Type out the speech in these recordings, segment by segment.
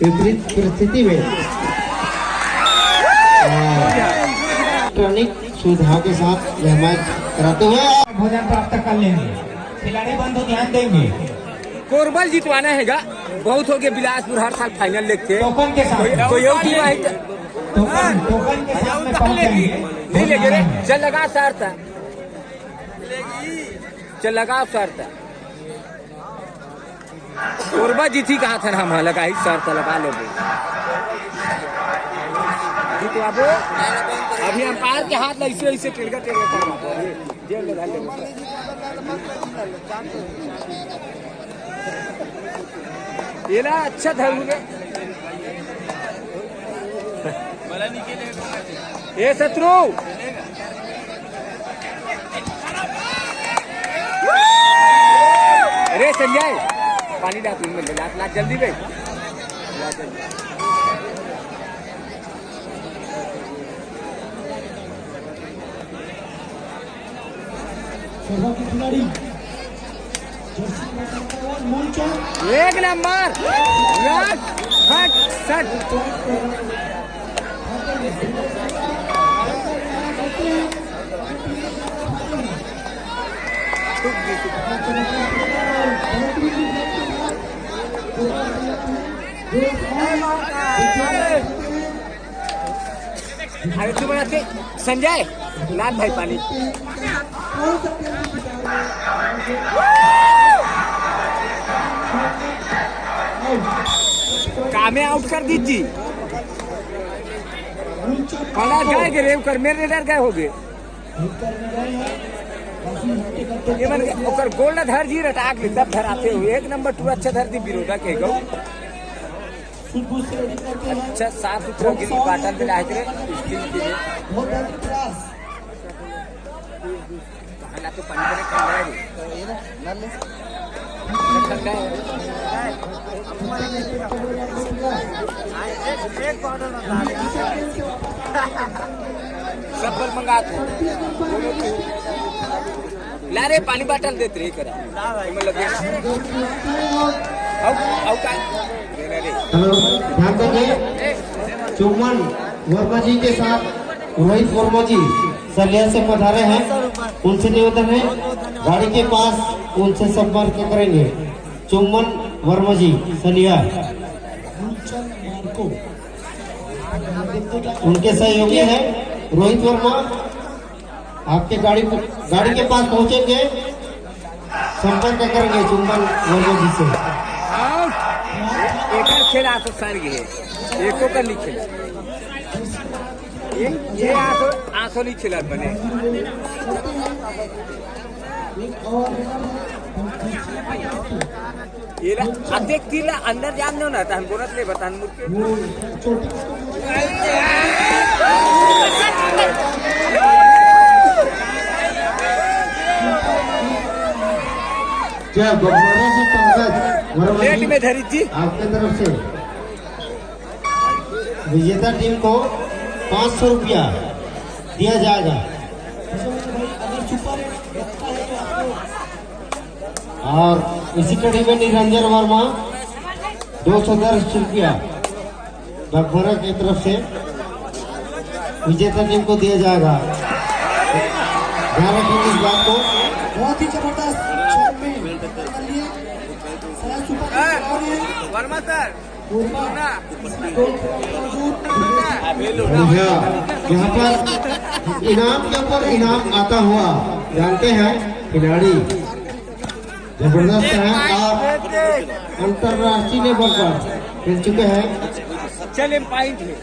विपरीत परिस्थिति में इलेक्ट्रॉनिक सुविधाओं के साथ यह मैच कराते हुए भोजन प्राप्त कर लेंगे। खिलाड़ी बंधु ध्यान देंगे। कोरबल जितवाना हैगा। बहुत हो गया बिलासपुर हर साल फाइनल लेके टोकन के साथ कोई और टीम आई टोकन के साथ में पहुंचेंगे। नहीं लेके रे चल लगा सारता चल लगा सारता कोरबा जीती कहा था हम लगाई सारता लगा लो जितवाबो अभी अंपायर के हाथ ऐसे ऐसे टेढ़ा टेढ़ा जेल लगा ले ये ना अच्छा था ये शत्रु अरे संजय पानी ला तुम ला जल्दी भाई ला जल्दी खिलाड़ी एक नंबर हट सट अरे तू बनाते संजय लाल भाई पानी कामे आउट कर दीजिए गए गे रेव कर मेरे रेडर गए हो गए गोल्ड धर जी रटाक ली तब धराते हुए एक नंबर टू अच्छा धर दी विरोधा के गो अच्छा साफ सुथरा गिरी बाटन में लाए थे स्टील के लिए तो पानी करे ठंडा है सब बल मंगाते ला रे पानी बाटल देते रही करा ध्यान देंगे चुम्बन वर्मा जी के साथ रोहित वर्मा जी सलिया से पधारे हैं। उनसे निवेदन है गाड़ी के पास उनसे संपर्क करेंगे। चुम्बन वर्मा जी सलिया उनके सहयोगी है रोहित वर्मा आपके गाड़ी के पास पहुंचेंगे संपर्क करेंगे चुम्बन वर्मा जी से। एक खेल आसो सार गए एको का नहीं खेला ये आसो नहीं खेला बने ये देख तीला अंदर जान ना था हम बोनस ले बतान मुझके क्या गवर्नर जी पंकज प्लेट में धरी जी आपके तरफ से विजेता टीम को 500 रुपया दिया जाएगा और इसी कड़ी में निरंजन वर्मा 210 रुपया गवर्नर की तरफ से विजेता टीम को दिया जाएगा। ध्यान रखेंगे इस बात को। बहुत ही जबरदस्त वर्मा सर यहाँ पर इनाम के ऊपर इनाम आता हुआ जानते हैं खिलाड़ी जबरदस्त है और अंतर्राष्ट्रीय लेवल पर खेल चुके हैं। चले पॉइंट है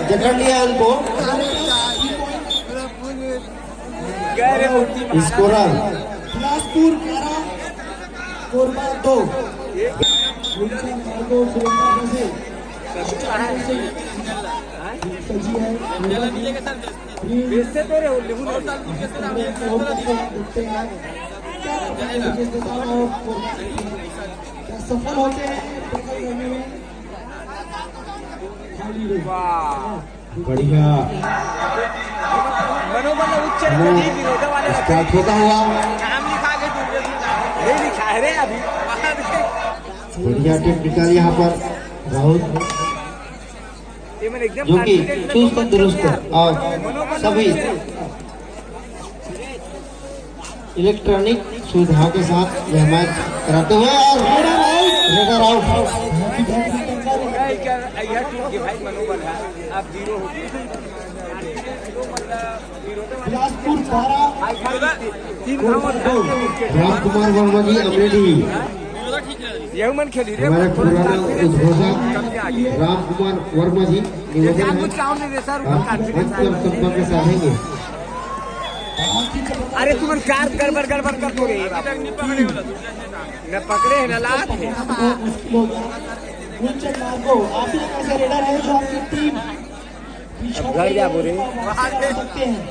जकड़ लिया उनको स्कोरर बिलासपुर 11 कोरबा 2 बेचते तो रहे सफल होते हैं टैकल करने में। खाली रही। बढ़िया मनोबल उच्च विरोध वाले स्टार्ट होता हुआ नाम लिखा के नहीं लिखा है रे अभी बढ़िया टेक्निकल यहाँ पर राहुल ये मैंने एकदम जो कि चुस्त दुरुस्त और सभी इलेक्ट्रॉनिक सुविधाओं के साथ यह मैच कराते हुए और रेडर आउट। यह टीम के भाई मनोबल है आप जीरो हो बिलासपुर 12 राम कुमार वर्मा जी अमरेली यह मन खेली रे हमारे पुराना उद्घोषक राम कुमार वर्मा जी निवेदन कुछ काम नहीं दे सर संपर्क साधेंगे। अरे तुम कार गड़बड़ गड़बड़ कर दो रे न पकड़े है न लात है मुश्किल हो गया। गुलचंद मार्गो आप ही एक ऐसे रेडर है जो आपकी टीम अब घर जा बोले कर सकते हैं,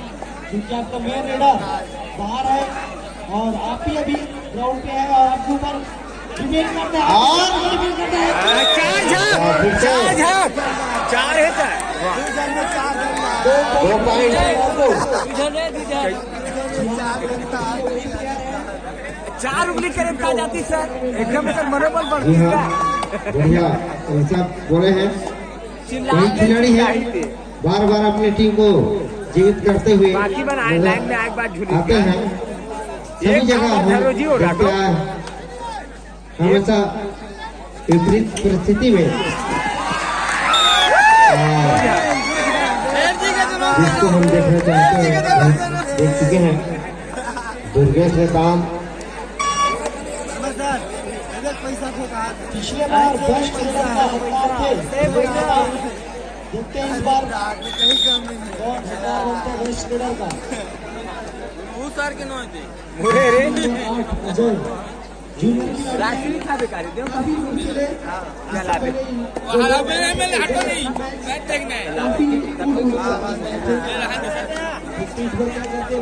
क्योंकि आपका मेन रेडर बाहर है और आप ही अभी ग्राउंड पे है और आपके ऊपर डिपेंड करता है चार है सर 2 चार उंगली करीब आ जाती सर एकदम से मनोबल जी बढ़ती हाँ है बढ़िया ऐसा बोले हैं वही खिलाड़ी है बार बार अपनी टीम को जीवित करते हुए बाकी बनाए लाइन में एक बार झूली आते हैं सभी जगह हम देखते हैं हमेशा विपरीत परिस्थिति में जिसको हम देखना चाहते हैं हम देख चुके हैं दुर्गेश नेताम पिछले बार बेस्ट रेडर का हकदार थे। देखते हैं इस बार कौन हकदार बनता है बेस्ट रेडर का। मुरे रे अजय जूनियर की राशि लिखा बेकारी दे काफी रूप से चला बे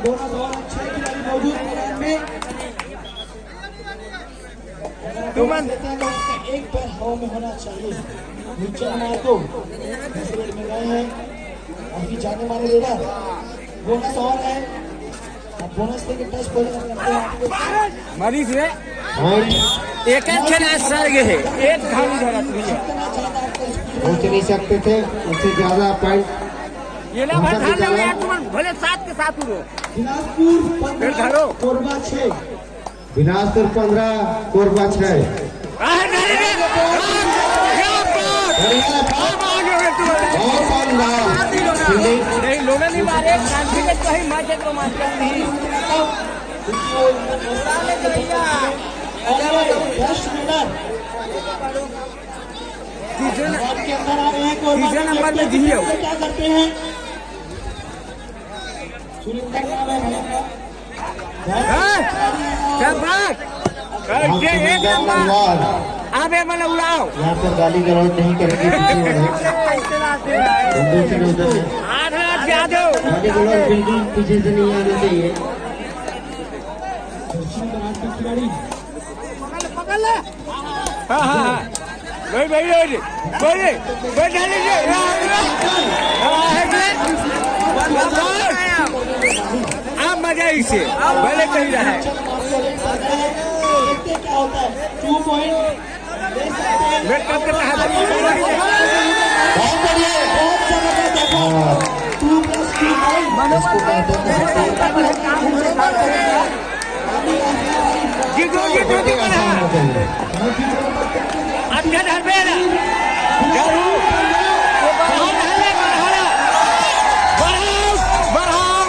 बोनस और अच्छे खिलाड़ी मौजूद मैदान में। तुमन देते हैं तो उसका एक पैर हवा में होना चाहिए। गुलचंद मार्गो इस रेड में गए हैं अभी जाने माने रेडर। बोनस और है, अब बोनस देके टच पहले करते हैं। मरीज रे पॉइंट एक खेला सर गए है एक घानी धरत हुई है कितना ज्यादा आपका स्पीड पहुंच नहीं सकते थे उससे ज्यादा पॉइंट ये ना भाई ध्यान में यार तुम भले साथ के साथ उड़ो बिलासपुर फिर धरो। 15 कोरबा 6। बिलासपुर 15 कोरबा 6 बहुत शानदार फील्डिंग नहीं लोगों ने मारे कॉन्फिडेंस तो ही मार को मारते नहीं बेस्ट रेडर तीसरे के अंदर आ रहे हैं। कोरबा तीसरे नंबर में जियो क्या करते हैं सुरेंद्र नाम है भैया क्या बात ये एक नंबर अबे मतलब उड़ाओ यहाँ पर गाली गलौज नहीं करेंगे पीछे वाले बंदूक से उधर है। 8 लाख क्या दो गाली गलौज बिल्कुल पीछे से नहीं आने चाहिए। खिलाड़ी हाँ भाई भाई भाई भाई भाई ढाली आप मजा इसे भले कहीं रहा है देखते क्या होता है 2 पॉइंट ले सकते हैं। मैं कब तक बहुत बढ़िया बहुत जबरदस्त देखो 2+2 पॉइंट इसको कहते हैं जीतो जीतो की बना अच्छा धरबे ना जरूर बढ़ाओ ढाले बढ़ाओ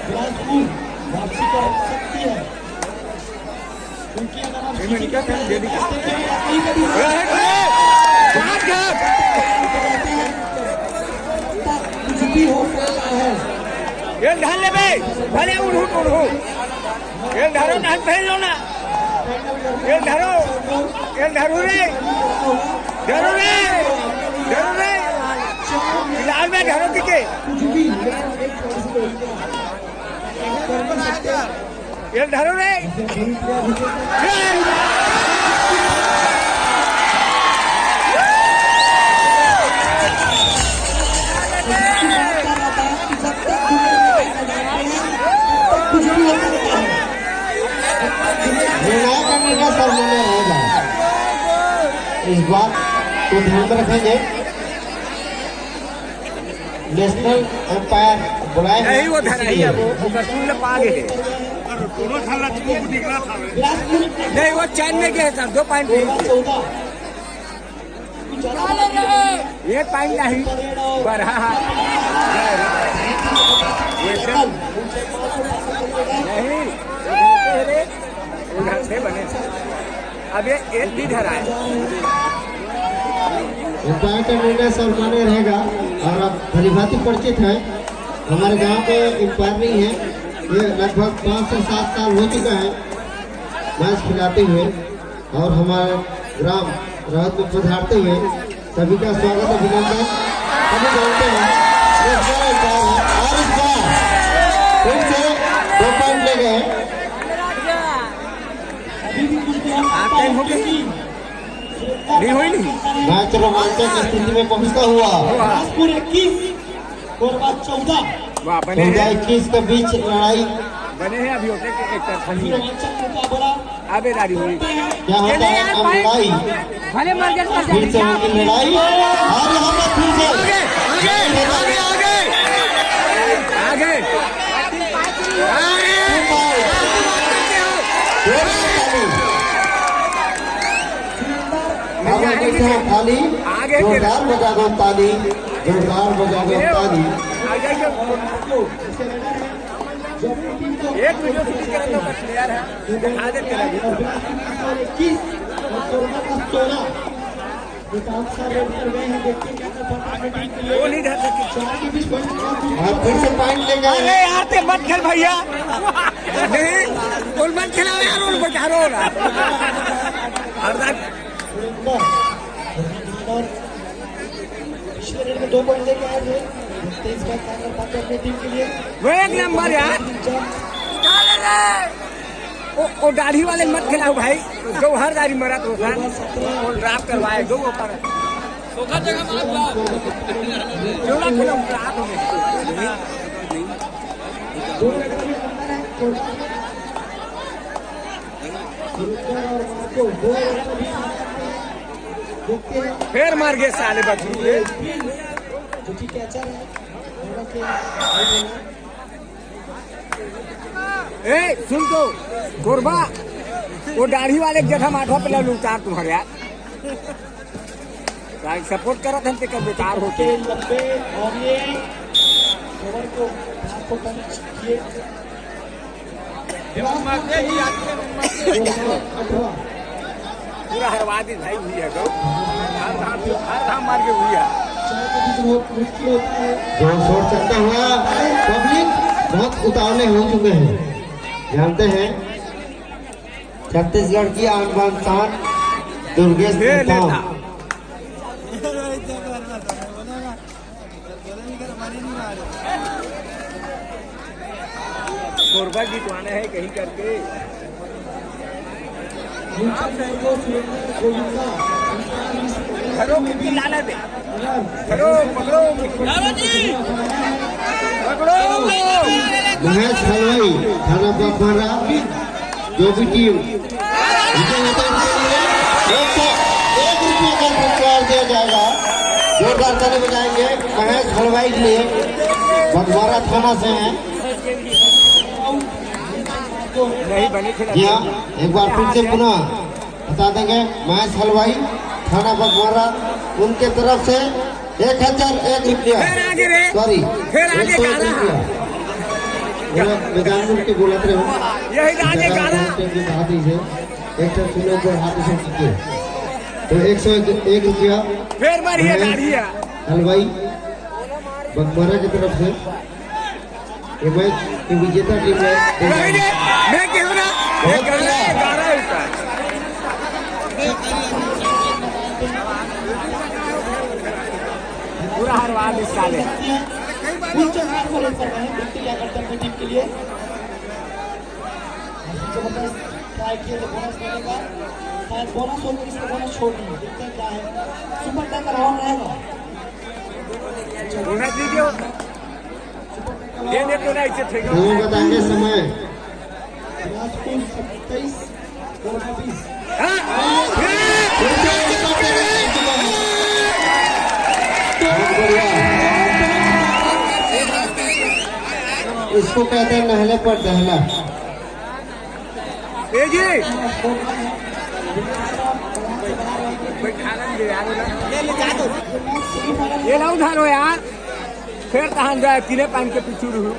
बिलासपुर वापसी कर सकती है क्योंकि अगर आप कुछ भी हो सकता है। ये ढाल ले भाई भले उड़ू ये धरो ना भेज लो ना ये धरो रे धरो रे दाल में ढारो के कुछ भी एक थोड़ी सी देर कर नहीं सकते। ये ढारो रे बुरी क्रिया भी कुछ भी होता रहता है। निर्णय करने का सरमान्य रहेगा, इस बात को ध्यान में रखेंगे। नेशनल एम्पायर बुलाए नहीं वो धरा ही है, वो कसूर ले पा गए नहीं, वो चैन में गए सर 2 पॉइंट ये पॉइंट नहीं बढ़ा नहीं उधर से बने। अब ये एक भी धरा है, एम्पायर का निर्णय सरमान्य रहेगा। और आप भलीभांति परिचित है, हमारे गांव पे एम्पायर नहीं है, ये लगभग 5 से 7 साल हो चुका है मैच खिलाते हुए। और हमारे ग्राम राहत में पधारते हुए सभी का स्वागत अभिनंदन। सभी जानते हैं ये बड़ा एम्पायर है, और इस बार फिर से 2 पॉइंट ले गए। नहीं हुई नहीं मैच रोमांचक स्थिति में पहुंचता हुआ 21 और 14 वाह बने हैं 21 के बीच लड़ाई बने हैं अभी होते कि एक तरफ नहीं है। रोमांचक मुकाबला आबेदारी हुई क्या होता है अब लड़ाई भले मर गए फिर से होगी लड़ाई। और यहाँ पर फिर से आगे आगे आगे ताली जोरदार बजा दो ताली, जोरदार बजा दो ताली। एक वीडियो शूट करने का प्लेयर है दिखा देते रहिए। 21 और 16 विकास सर रेड कर गए हैं, देखते क्या कर पाते हैं टीम के लिए। वो नहीं धर सकती। 4 के बीच पॉइंट और फिर से पॉइंट ले गए। अरे यार ते मत खेल भैया नहीं गोल मत खिलाओ यार, उन बचा रो रहा पिछले रेड में 2 पॉइंट लेके आए थे, देखते इस बार क्या कर पाते हैं अपनी टीम के लिए। वो एक नंबर यार। ओ दाढ़ी वाले मत खिलाओ भाई, जो हर दाढ़ी मरा तो सर और ड्राफ्ट करवाए दो ऊपर सोखा जगह मत लाओ जोड़ा खिलाओ ड्राफ्ट हो फिर मार गए साले बच्चों के जो कि कैचर है ए सुन तो गोरबा वो दाढ़ी वाले जगह माथा पे लू उतार तुम्हारे यार सपोर्ट करा था कब बेकार होते लंबे और ये ओवर को हाथ को टच किए पूरा हरवादी भाई हुई है गौ हर धाम मार के हुई है। बहुत मुश्किल होता है। जोर शोर चलता हुआ पब्लिक बहुत उतावले हो चुके हैं। जानते हैं छत्तीसगढ़ की आन बान शान दुर्गेश नेताओं गोरबा जीतवाना है कहीं करके घरों की लाना दे घरो पकड़ो पकड़ो महेश हलवाई थाना बागबारा जो भी टीम विजय होता है उनके लिए 101 रुपये का पुरस्कार दिया जाएगा। जोरदार ताली बजाएंगे महेश हलवाई के लिए, बागबारा थाना से हैं। नहीं बनी थी जी हाँ, एक बार फिर से पुनः बता देंगे महेश हलवाई थाना बागबारा उनके तरफ से 1001 रुपया सॉरी 101 रुपया मैदान के बोलते रहो यही राजे गाना हाथी से एक सुने पर हाथी से जीते तो 101 रुपया फिर मारिए दाढ़िया हलवाई बागबारा की तरफ से ये मैच की विजेता टीम है। मैं क्यों ना ये गाना उसका पूरा पूरा हरवा दे साले। मुलचंद मार्को रेस कर रहे हैं, देखते क्या करते हैं अपनी टीम के लिए। जबरदस्त ट्राई किए तो बोनस मिलेगा, शायद बोनस होगा, इसको बोनस छोड़ देंगे, देखते हैं क्या है। सुपर टैकर ऑन रहेगा, बोनस दीजिए देने तो नहीं चाहिए। हमें बताएंगे समय। बिलासपुर 27 कोरबा 20। इसको कहते हैं नहले पर दहला। ए जी ये ना उधारो यार, फिर तहां जाए तीने पान के पीछू रहू।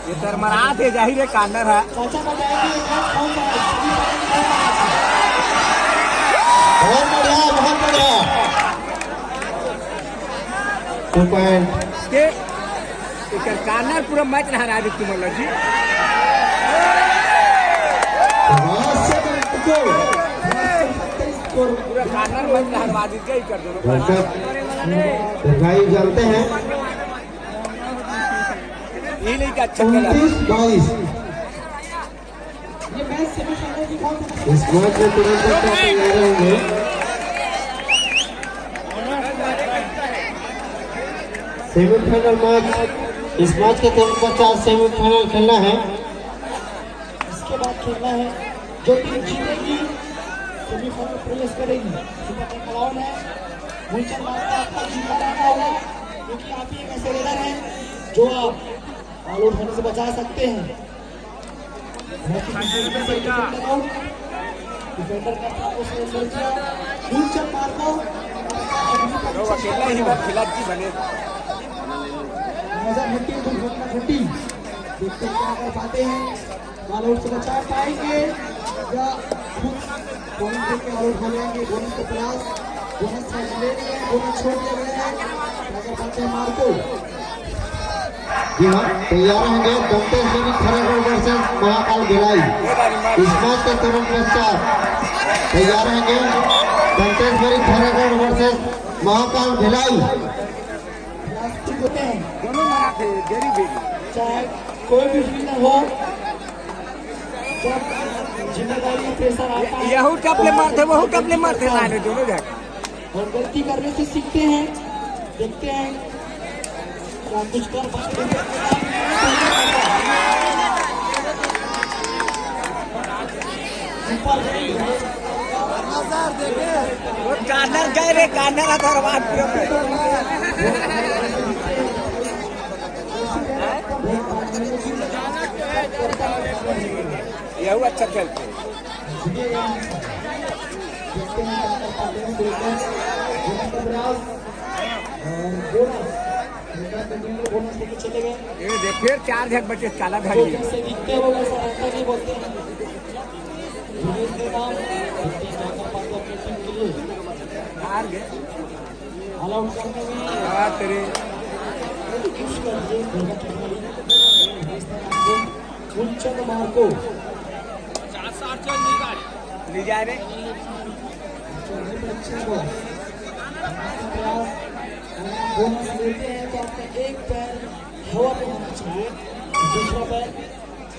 ये तरमरात है, जाहिर है कांडर है। चाचा बताएंगे कौन सा है? बहुत बढ़िया, बहुत बढ़िया। 2 पॉइंट। के इकर कांडर पूरा मैच ना हरा दे तुम लोग जी। पूरा कांडर मैच ना हरवा दी के कर दो। भाई जानते हैं ये नहीं का अच्छा खेला। 29-22 ये मैच सेमीफाइनल की कौन सा? इस मैच में तुरंत तैयार होंगे। सेमीफाइनल मैच, इस मैच के तुरंत पश्चात सेमीफाइनल खेलना है। इसके बाद खेलना है, जो टीम जीतेगी सेमीफाइनल प्रवेश करेगी। सुपर टैकर ऑन है, मुलचंद मार्को आपका जीता रहना होगा, क्योंकि आप ही एक ऐसे रेडर हैं जो आप ऑल आउट होने से बचा सकते हैं। डिफेंडर का आपको सेव कर दिया, मुलचंद मार्को तो अकेला ही बात खिला जी बने। नजर हट्टी दुर्घटना घटी, देखते हैं क्या कर पाते हैं, ऑल आउट से बचा पाएंगे या खुद बोनस देके ऑल आउट हो जाएंगे। बोनस के प्रयास, बोनस ले लिए, बोनस छोड़ दिया गया है, क्या कर पाते हैं मार्को। जी हाँ, तैयार होंगे दंतेश्वरी खरागढ़ वर्सेस महाकाल भिलाई। इस मैच के तुरंत पश्चात तैयार होंगे दंतेश्वरी खरागढ़ वर्सेस महाकाल भिलाई। होते हैं दोनों मारा थे देरी बेरी। चाहे कोई भी फील्डर हो, जब जिम्मेदारी या प्रेशर आता है यहू टपले मारते वहू टपले मारते लाने दोनों जाके। और गलती करने से सीखते हैं। देखते हैं क्या कुछ कर पाते हैं। वो कानर गए रे, कानर धरवाद पूरा यहू अच्छा खेलते। चले गए ये देख फिर 4 झक बचे काला धरी। जैसे दिखते हो वैसा रहता नहीं, बोलते हैं जुनेद के नाम देखते हैं क्या कर पाते हैं अपनी टीम के लिए। हार गए ऑल आउट करने में तेरे खुश कर दिए गोलका खिलाड़ी मुलचंद मार्को। ले जा रे बोनस लेते हैं तो आपका एक पैर हवा पे होना चाहिए, दूसरा पैर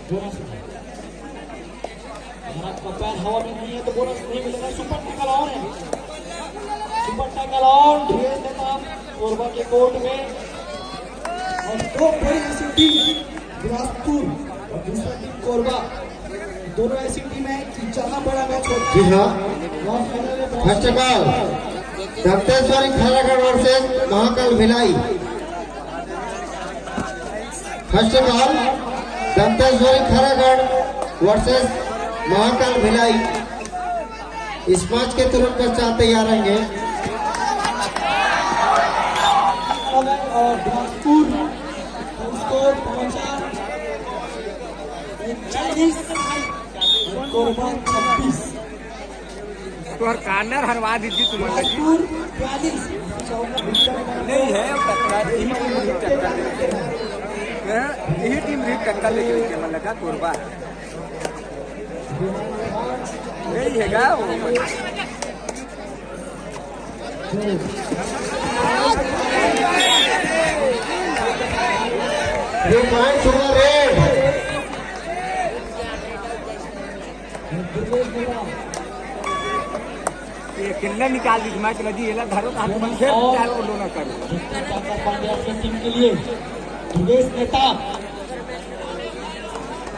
बोनस में। अगर आपका पैर हवा में नहीं है तो बोनस नहीं मिलेगा। सुपर टैकल ऑन है, सुपर टैकल ऑन भेज देता आप कोरबा के कोर्ट में। और 2 बड़ी ऐसी टीम बिलासपुर और दूसरा टीम कोरबा, दोनों ऐसी टीम है कि ज्यादा बड़ा मैच होता जी है। हाँ, और फाइनल में first of all Danteshwari Khairagarh versus Mahakal Bhilai. First of all Danteshwari Khairagarh versus Mahakal Bhilai. इस मैच के तुरंत पश्चात तैयार रहेंगे। और बिलासपुर स्कोर पहुंचा 40 कोरबा 26। तो हर कार्नर हरवा दीजिए तुम्हारा जी। बिलासपुर 42 नहीं है टक्कर यही टक्कर यही टीम भी टक्कर ले गई मन लगा कोरबा यही हैगा वो ये पॉइंट हुआ रेड। ये किल्ला निकाल दी मैच लगी ये धरो हाथ में से चार को लोना करो पांड्या अपनी टीम के लिए ध्रुवेश नेता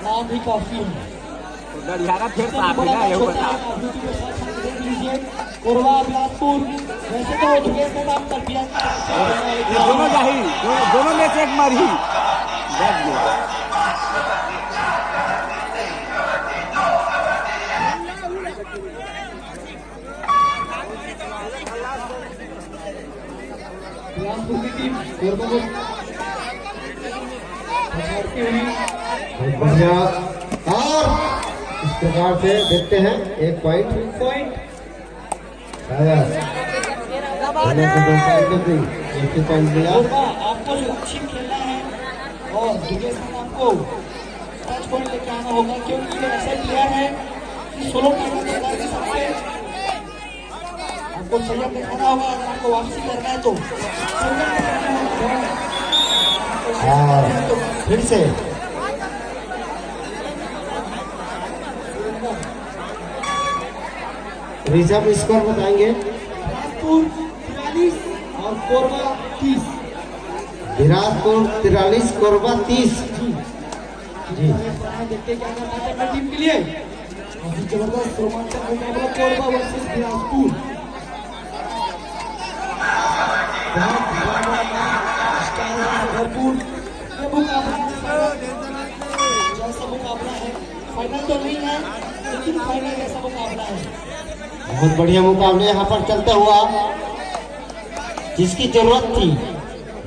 नाम भी काफी है। गड़ियारा फिर साफ है ना ये बता कोरबा बिलासपुर वैसे तो ध्रुवेश नेता कर दिया ये दोनों जाही दोनों में से एक मरी बच गया बिलासपुर की टीम कोरबा को पछाड़ती हुई बहुत बढ़िया। और इस प्रकार से देखते हैं एक पॉइंट आपको लक्ष्य खेलना है और ध्रुवेश नेता आपको 5 पॉइंट लेके आना होगा क्योंकि ये ऐसा प्लेयर है कि 16 पॉइंट के सामने आपको संयम दिखाना होगा। अगर आपको वापसी करना है तो फिर से रिजर्व स्कोर बताएंगे। बिलासपुर 43 और कोरबा 30। बिलासपुर 43 कोरबा 30। जी देखते क्या करना है अपनी टीम के लिए। काफी जबरदस्त रोमांचक मुकाबला कोरबा वर्सेस बिलासपुर। भरपूर ये मुकाबला जैसा मुकाबला है फाइनल तो नहीं है लेकिन फाइनल जैसा मुकाबला है। बहुत बढ़िया मुकाबले यहाँ पर चलता हुआ जिसकी जरूरत थी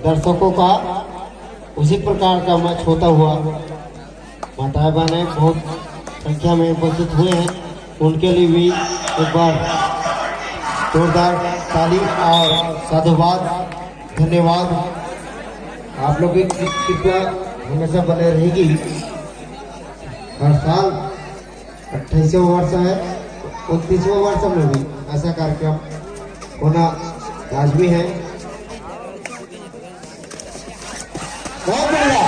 दर्शकों का उसी प्रकार का मैच होता हुआ माताएं बहनें बहुत संख्या में उपस्थित हुए हैं। उनके लिए भी एक बार जोरदार ताली और साधुवाद धन्यवाद। आप लोग की कृपया हमेशा बने रहेगी। हर साल 28वां वर्ष है 29वां वर्ष में भी ऐसा कार्यक्रम होना लाजमी है। बहुत बढ़िया।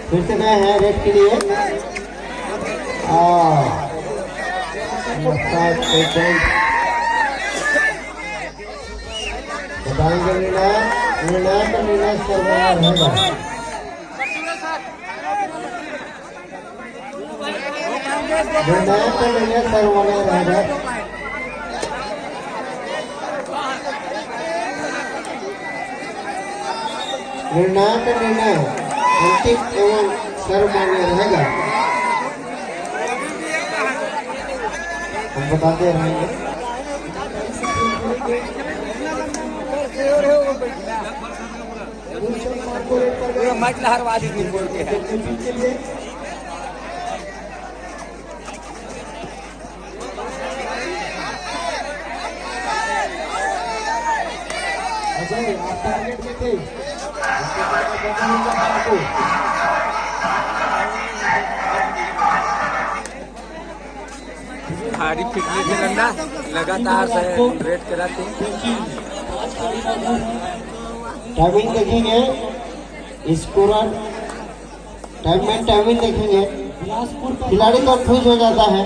फिर से गए हैं रेड के लिए बताएंगे निर्णय सरकार रहेगा। निर्णय सर्वोदय रहेगा। निर्णय अंतिम एवं सर्वमान्य रहेगा। हम बताते रहेंगे। मैच लहरवादी नहीं बोल के है अजय आप टारगेट में थे भारी फिटनेस है लंडा लगातार से रेड कराते टाइमिंग देखेंगे स्कोरर टाइमिंग देखेंगे। खिलाड़ी कंफ्यूज हो जाता है।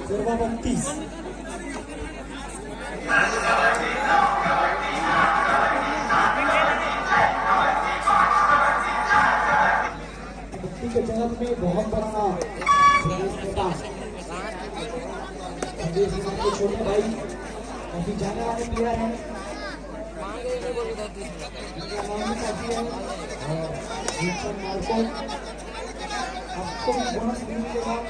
कोरबा 32 के जगत में बहुत बड़ा छोटे भाई काफी जाने वाले प्लेयर हैं। आपको बोनस देने के बाद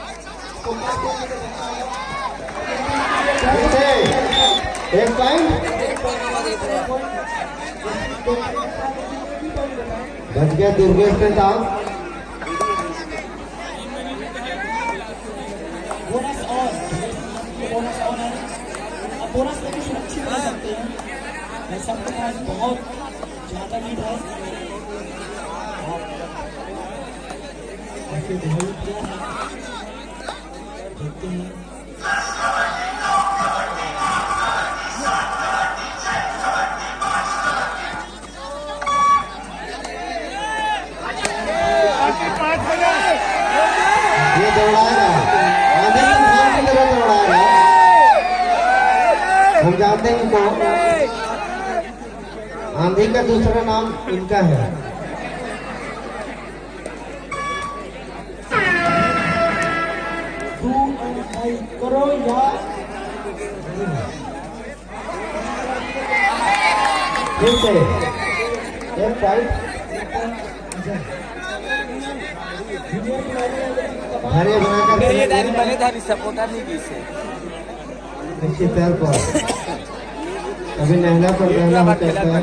एक पॉइंट बच गया दुर्गेश के साथ। बोनस ऑन है। अब बोनस लेके सुरक्षित रह सकते हैं। वैसे आपके पास बहुत ज्यादा लीड है। आपके भाई क्या है देखते हैं। ये दौड़ाएगा आंधी तूफान की तरह दौड़ाएगा। हम जानते हैं इनको, आंधी का दूसरा नाम इनका है। डू एंड डाई करो या फिर से एक फाइट हरे बनाकर बनेधारी सपोर्टर नहीं की से नीचे पैर पर कभी नहला पर नहला हो जाता है,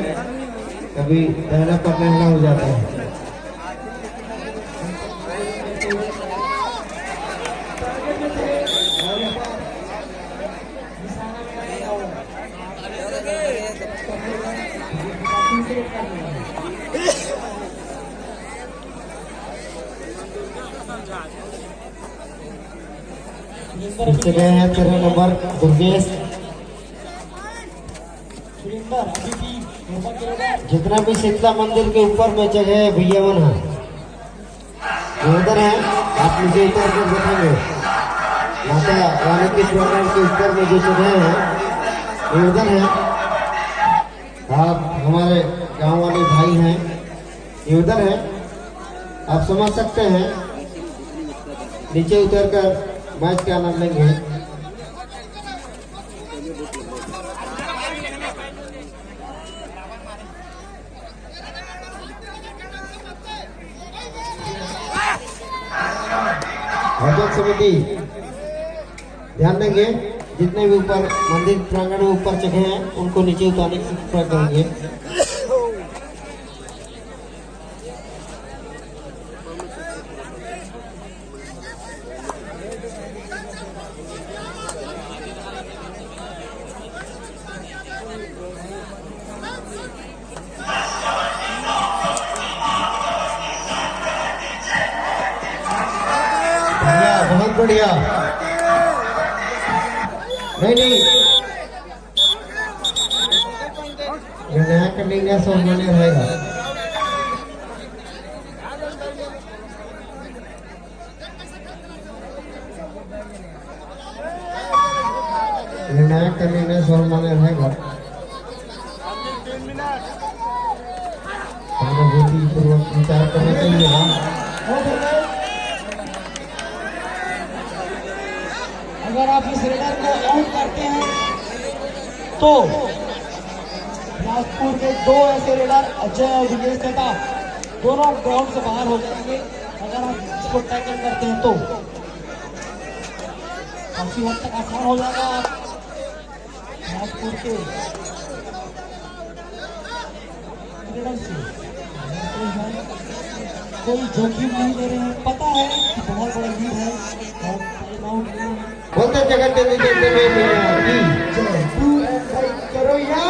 कभी नहला पर नहला हो जाता है। पीछे गए हैं 13 नंबर दुर्गेश। सुरेंद्र अभी भी योगा के लिए जितना भी शीतला मंदिर के ऊपर में जगह है भैया वन है वो उधर है। आप नीचे उतर कर देखेंगे माता रानी के प्रोग्राम के ऊपर में जो जगह है ये उधर है। आप हमारे गांव वाले भाई हैं ये उधर है, आप समझ सकते हैं। नीचे उतर कर मैच का आनंद लेंगे। आयोजक समिति ध्यान देंगे, जितने भी ऊपर मंदिर प्रांगण में ऊपर जगह हैं उनको नीचे उतारने की कृपा करेंगे। बहुत बढ़िया। नहीं ये नया करने सब माने रहेगा। ये नया करने सब माने रहेगा। अनुभूति पूर्वक विचार करना चाहिए। अगर आप इस रेडर को आउट करते हैं तो बिलासपुर के दो ऐसे रेडर अजय और विजय तथा दोनों ग्राउंड से बाहर हो जाएंगे। अगर आप इसको टैकल करते हैं तो काफी हद तक आसान हो जाएगा। आप बिलासपुर के रेडर से कोई जोखिम नहीं ले रहे हैं। पता है कि बहुत बड़ा लीड है और टाइम आउट नहीं है। बोलते जगत के नीचे में डू एंड डाई करो या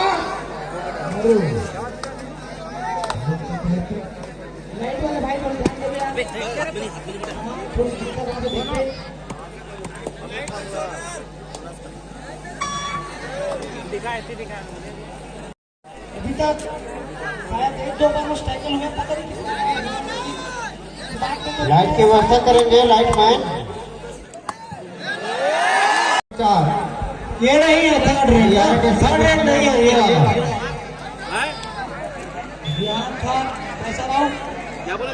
लाइट वाले भाई थोड़ा ध्यान देंगे आप। थोड़ी दिक्कत आगे देखिए। अभी तक शायद 1-2 बार वो टैकल हुए, पता नहीं। लाइट की व्यवस्था करेंगे। लाइट मैन ये नहीं है थर्ड रेड नहीं है ये। ध्यान था ऐसा ना हो। क्या बोला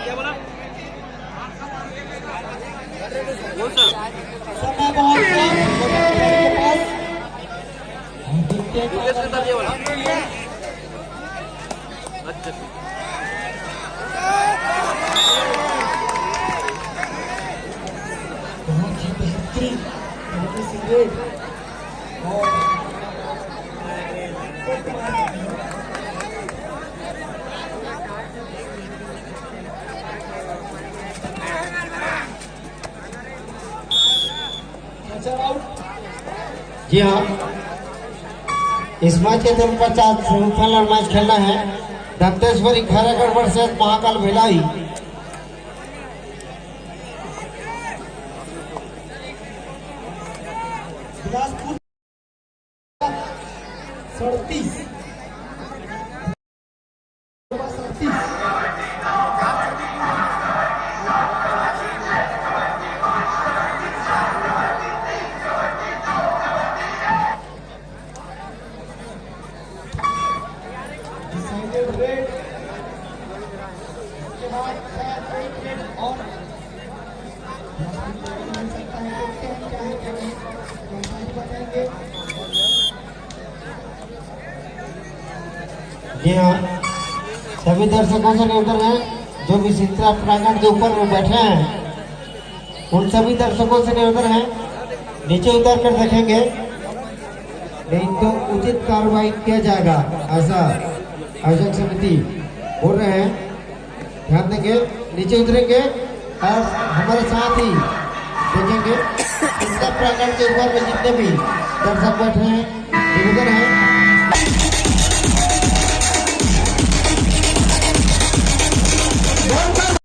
समय बहुत कम के पास हम देखते हैं। अच्छा बहुत ही बेहतरीन तरीके से रेड और जी हाँ, इस मैच के दिन 50 सेमीफाइनल मैच खेलना है Danteshwari Khairagarh versus Mahakal Bhilai. Bilaspur 37 decided red। उसके बाद शायद एक रेड और मिल सकता है। देखते हैं क्या है क्या नहीं, बताएंगे। जी हाँ, सभी दर्शकों से निवेदन है जो भी चित्रा प्रांगण के ऊपर में बैठे हैं उन सभी दर्शकों से निवेदन है नीचे उतर कर देखेंगे, नहीं तो उचित कार्रवाई किया जाएगा, ऐसा आयोजक समिति बोल रहे हैं। ध्यान देंगे, नीचे उतरेंगे और हमारे साथ ही देखेंगे चित्रा प्रांगण के ऊपर में जितने भी दर्शक बैठे हैं निवेदन है